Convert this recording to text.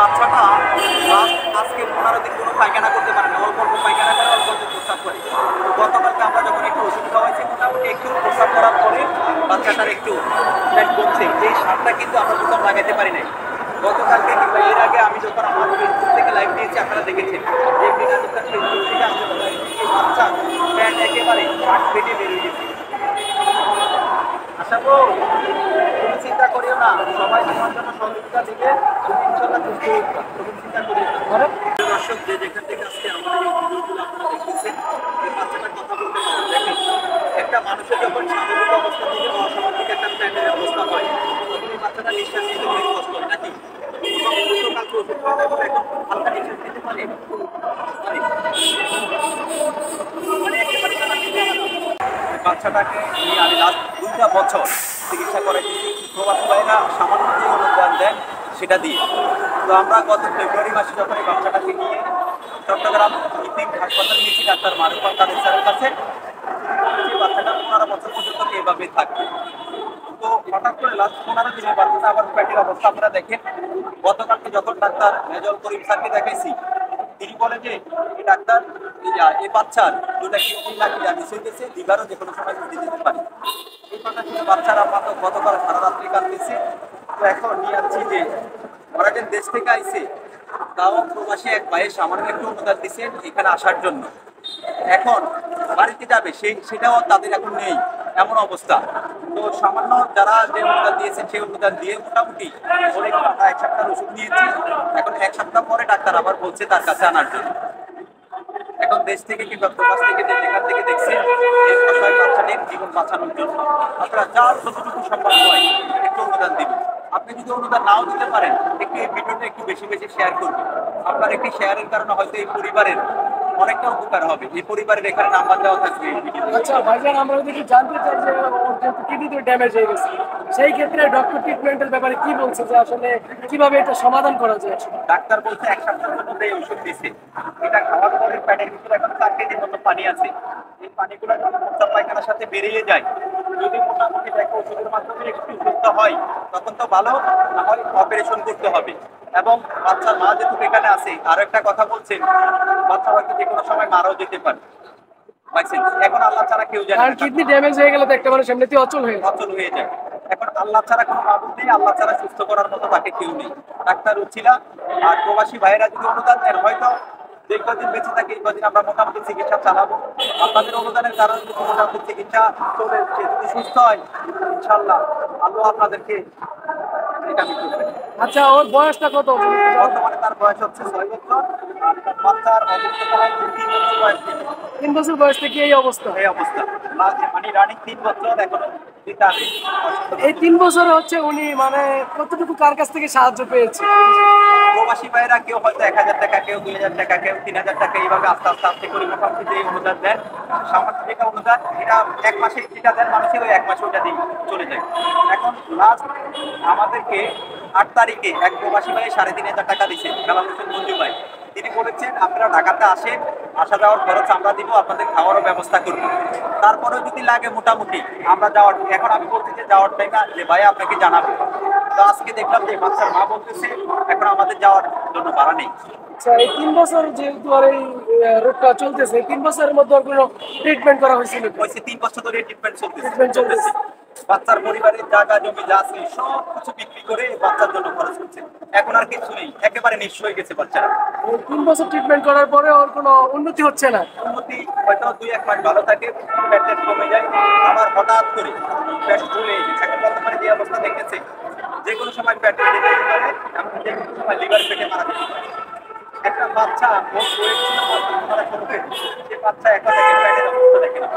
বাচ্চাটা আজকে 15 দিন কোনো পায়খানা করতে পারে না, অল্প অল্প পায়খানা করে, অল্প অল্প প্রস্রাব করে। তো গতকালকে আমরা যখন একটু ওষুধ খাওয়াইছি, মোটামুটি একটু প্রস্রাব করার পরে বাচ্চাটার একটু পেট কমছে। যেই সারটা কিন্তু আমরা প্রথম লাগাইতে পারি নাই। গতকালকে কিংবা এর আগে আমি যখন আমার ফেসবুক থেকে লাইভ দিয়েছি, আপনারা দেখেছেন যে বিনাজুকার ফেসবুক থেকে আমি যখন live দিয়েছি, বাচ্চা প্যাট একেবারে শার্ট ফেটে বেরিয়ে গেছে। আশা করি তুমি চিন্তা করিও না, সবাই তোমার জন্য সহযোগিতা দিবে, তুমি ইনশাল্লাহ সুস্থ হইবা, তুমি চিন্তা করিও না। দর্শক যে যেখান থেকে আজকে আমাদের এই ভিডিওগুলো আপনারা দেখতেছেন, এই বাচ্চাটার কথা বলতে পারেন। দেখেন, একটা মানুষের যখন স্বাভাবিক অবস্থা থেকে অস্বাভাবিক একটা প্যান্ডের অবস্থা হয়, তখন এই বাচ্চাটা নিঃশ্বাস নিতে অনেক কষ্ট হয় নাকি? কালকে ওষুধ খাওয়া এখন হালকা নিঃশ্বাস নিতে পারে, মানে একেবারে তারা নিতে পারে না। বাচ্চাটাকে নিয়ে আমি লাস্ট 2টা বছর চিকিৎসা করাইতেছি। প্রবাসী ভাইরা সামান্য যে অনুদান দেন সেটা দিয়ে। তো আমরা গত ফেব্রুয়ারি মাসে যখন এই বাচ্চাটাকে নিয়ে চট্টগ্রাম ইপিক হাসপাতালে গিয়েছি ডাক্তার মারুফ আল কাদের স্যারের কাছে, বাচ্চাটা 15 বছর পর্যন্ত এভাবে থাকবে। তো হঠাৎ করে লাস্ট 15 দিনে বাচ্চাটা আবার পেটের অবস্থা আপনারা দেখেন। গতকালকে যখন ডাক্তার মেজর করিম স্যারকে দেখাইছি, তিনি বলে যে এই ডাক্তার এই বাচ্চার দুটা কিডনি লাগিয়ে মিস হইতেছে, লিভারও যে কোনো সময় উঠে যেতে পারে। এই কথা শুনে বাচ্চারা মাত্র গতকাল সারা রাত্রি কাঁদতেছে। তো এখন নিয়ে আসছি যে ওরা যে দেশ থেকে আইছে, তাও প্রবাসী এক ভাইয়ের সামান্য একটু অনুদান দিচ্ছেন এখানে আসার জন্য। এখন বাড়িতে যাবে সেটাও তাদের এখন নেই, এমন অবস্থা। তো সামান্য যারা যে অনুদান দিয়েছেন সেই অনুদান দিয়ে মোটামুটি অনেক আমরা 1 সপ্তাহ ওষুধ নিয়েছি। এখন 1 সপ্তাহ পরে ডাক্তার আবার বলছে তার কাছে আনার জন্য। এখন দেশ থেকে কিংবা প্রবাস থেকে যেখান থেকে দেখছেন এই অসহায় বাচ্চাটির জীবন বাঁচানোর জন্য আপনারা যার যতটুকু সম্ভব হয় একটু অনুদান দিবেন। আপনি যদি অনুদান নাও দিতে পারেন, একটু এই ভিডিওটা একটু বেশি বেশি শেয়ার করবেন। আপনার একটি শেয়ারের কারণে হয়তো এই পরিবারের অনেকটা উপকার হবে। এই পরিবারের এখানে নাম্বার দেওয়া থাকবে এই ভিডিওতে। আচ্ছা ভাইজান, আমরা যদি জানতে চাই যে ওর যেহেতু কিডনিতে ড্যামেজ হয়ে গেছে, সেই ক্ষেত্রে ডক্টর ট্রিটমেন্টের ব্যাপারে কি বলছে, যে আসলে কিভাবে এটা সমাধান করা যায়? ডাক্তার বলছে 1 সপ্তাহের জন্য এই ওষুধ দিচ্ছে। এটা খাওয়ার পরে প্যাটের ভিতরে এখন 4 কেজির মতো পানি আছে। এই পানিগুলো যদি প্রস্রাব পায়খানার সাথে বেরিয়ে যায়, যদি মোটামুটি দেখো ওষুধের মাধ্যমে একটু সুস্থ হয় তখন তো ভালো, না হয় অপারেশন করতে হবে। এবং বাচ্চার মা যেহেতু এখানে আছে, আরো একটা কথা বলছেন, বাচ্চা হয়তো যে কোনো সময় মারাও যেতে পারে। এখন আল্লাহ ছাড়া কেউ জানে আর না। কিডনি ড্যামেজ হয়ে গেলে তো একটা মানুষ এমনিতেই অচল হয়ে যায়। অচল হয়ে যায়। এখন আল্লাহ ছাড়া কোনো মাবুদ নেই, আল্লাহ ছাড়া সুস্থ করার মতো তাকে কেউ নেই। ডাক্তার উচ্ছিলা আর প্রবাসী ভাইয়েরা যদি অনুদান দেন, হয়তো যে কদিন বেঁচে থাকে এই কদিন আমরা মোটামুটি চিকিৎসা চালাবো। আপনাদের অনুদানের কারণে যদি মোটামুটি চিকিৎসা চলে, সে যদি সুস্থ হয় ইনশাল্লাহ আল্লাহ আপনাদেরকে এটা করবে। আচ্ছা, ওর বয়সটা কত? বর্তমানে তার বয়স হচ্ছে 6 বছর। আর তার বাচ্চার অবস্থা হচ্ছে 3 বছর বয়স থেকে। 3 বছর বয়স থেকে এই অবস্থা? এই অবস্থা মানে রানিং 3 বছর এখনো দিতে আসে। এই 3 বছরে হচ্ছে উনি মানে কতটুকু কার কাছ থেকে সাহায্য পেয়েছে? প্রবাসী ভাইরা কেউ হয়তো 1,000 টাকা, কেউ 2,000 টাকা, কেউ 3,000 টাকা, এইভাবে আস্তে আস্তে আস্তে করে মোটামুটি যে অনুদান দেন, সামান্য যেটা অনুদান, এটা 1 মাসে যেটা দেন মানুষের ওই 1 মাসে ওটা দিয়ে চলে যায়। এখন লাস্ট আমাদেরকে 8 তারিখে এক প্রবাসী ভাই 3,500 টাকা দিয়েছেন, কালাম হোসেন মঞ্জু ভাই। তিনি বলেছেন আপনারা ঢাকাতে আসেন, আসা যাওয়ার খরচ আমরা দিব, আপনাদের খাওয়ারও ব্যবস্থা করব। তারপরেও যদি লাগে মোটামুটি আমরা যাওয়ার, এখন আমি বলছি যে যাওয়ার টাইমে যে ভাই আপনাকে জানাবো। তো আজকে দেখলাম যে বাচ্চার মা বলতেছে এখন আমাদের যাওয়ার জন্য ভাড়া নেই। আচ্ছা, এই 3 বছর যেহেতু আর এই রোগটা চলতেছে, 3 বছরের মধ্যে আর কোনো ট্রিটমেন্ট করা হয়েছিল? হয়েছে 3 বছর ধরে ট্রিটমেন্ট ট্রিটমেন্ট চলতেছে। বাচ্চার পরিবারের জায়গা জমি যা আছে সব কিছু বিক্রি করে বাচ্চার জন্য খরচ করছে। এখন আর কিছু নেই, একেবারে নিঃস্ব হয়ে গেছে বাচ্চারা। এই 3 বছর ট্রিটমেন্ট করার পরে ওর কোনো উন্নতি হচ্ছে না? উন্নতি হয়তো 2-1 মাস ভালো থাকে, পেট কমে যায়, আবার হঠাৎ করে পেট ফুলে এখন বর্তমানে যে অবস্থা দেখেছে, যে কোনো সময় পেট ফেটে যেতে পারে, এমনকি যে কোনো সময় লিভার ফেটে মারা যেতে পারে। একটা বাচ্চা ওর ওয়েট ছিল 15-16 কেজি, সে বাচ্চা এখন দেখে পেটের অবস্থা দেখে না।